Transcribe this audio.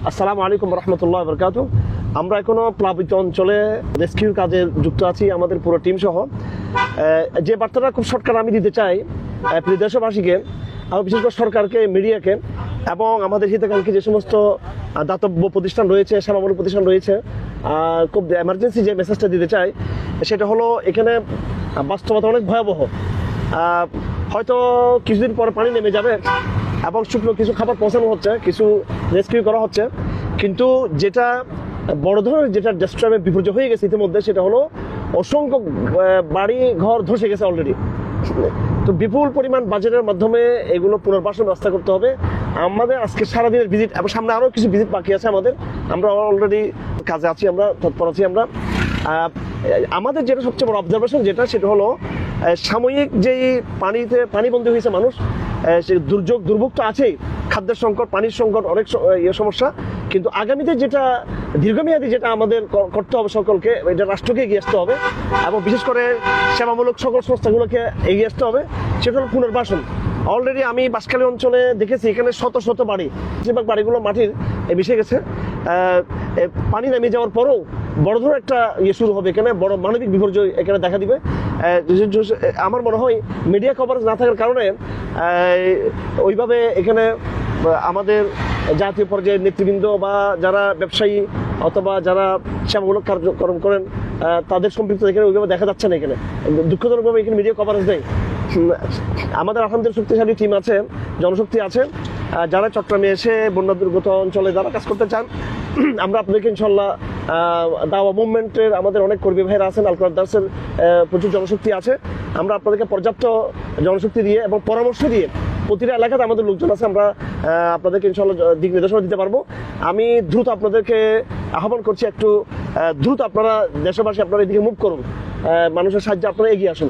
আসসালামু আলাইকুম রহমতুল্লাহ বরকাতুহ। আমরা এখনো প্লাবিত অঞ্চলে রেস্কিউর কাজে যুক্ত আছি, আমাদের পুরো টিম সহ। যে বার্তাটা খুব শর্টকাট আমি দিতে চাই প্রিয় দেশবাসীকে, এবং বিশেষ করে সরকারকে, মিডিয়াকে এবং আমাদের হিতাকাঙ্ক্ষী যে সমস্ত দাতব্য প্রতিষ্ঠান রয়েছে, সেবামূলক প্রতিষ্ঠান রয়েছে, খুব এমার্জেন্সি যে মেসেজটা দিতে চাই সেটা হলো, এখানে বাস্তবতা অনেক ভয়াবহ। হয়তো কিছুদিন পরে পানি নেমে যাবে এবং শুকনো কিছু খাবার পৌঁছানো হচ্ছে, কিছু রেস্কিউ করা হচ্ছে, কিন্তু যেটা বড় ধরনের যেটা ডেস্ট্রয় বিপর্যয় হয়ে গেছে ইতিমধ্যে, সেটা হলো অসংখ্য বাড়ি ঘর ধসে গেছে অলরেডি। তো বিপুল পরিমাণ বাজেটের মাধ্যমে এগুলো পুনর্বাসন ব্যবস্থা করতে হবে। আমাদের আজকে সারাদিনের ভিজিট এবং সামনে আরও কিছু ভিজিট বাকি আছে আমাদের। আমরা অলরেডি কাজে আছি, আমরা তৎপর আছি। আমরা আমাদের যেটা সবচেয়ে বড় অবজারভেশন সেটা হলো, সাময়িক যেই পানিবন্দী হয়েছে মানুষ, সে দুর্ভোগ তো আছেই, খাদ্যের সংকট, পানির সংকট, অনেক সমস্যা, কিন্তু আগামীতে যেটা দীর্ঘমেয়াদী যেটা আমাদের করতে হবে সকলকে, এটা রাষ্ট্রকে এগিয়ে আসতে হবে এবং বিশেষ করে সেবামূলক সকল সংস্থাগুলোকে এগিয়ে আসতে হবে। সেটা হলো পুনর্বাসন। অলরেডি আমি বাঁশখালী অঞ্চলে দেখেছি, এখানে শত শত বাড়ি, বেশিরভাগ বাড়িগুলো মাটির মিশে গেছে। পানি নেমে যাওয়ার পরও বড় ধরনের একটা শুরু হবে, এখানে বড় মানবিক বিপর্যয় এখানে দেখা দিবে। আমার মনে হয় মিডিয়া কভারেজ না থাকার কারণে ওইভাবে এখানে আমাদের জাতীয় পর্যায়ের নেতৃবৃন্দ বা যারা ব্যবসায়ী অথবা যারা সেবামূলক কার্যক্রম করেন তাদের সম্পৃক্ত এখানে ওইভাবে দেখা যাচ্ছে না। এখানে দুঃখজনকভাবে এখানে মিডিয়া কভারেজ নেই। আমাদের আলহামদুলিল্লাহ শক্তিশালী টিম আছে, জনশক্তি আছে, যারা চট্টগ্রামে এসে বন্যা দুর্গত অঞ্চলে যারা কাজ করতে চান, আমরা আপনাদেরকে ইনশাল্লাহ দাওয়া মুভমেন্টের আমাদের অনেক কর্মী ভাইরা আছেন, আল কোরআন দার্সের প্রচুর জনশক্তি আছে। আমরা আপনাদেরকে পর্যাপ্ত জনশক্তি দিয়ে এবং পরামর্শ দিয়ে, প্রতিটা এলাকাতে আমাদের লোকজন আছে, আমরা আপনাদেরকে ইনশাল্লাহ দিক নির্দেশনা দিতে পারবো। আমি দ্রুত আপনাদেরকে আহ্বান করছি, একটু দ্রুত আপনারা দেশবাসী আপনারা এদিকে মুভ করুন, মানুষের সাহায্যে আপনারা এগিয়ে আসুন।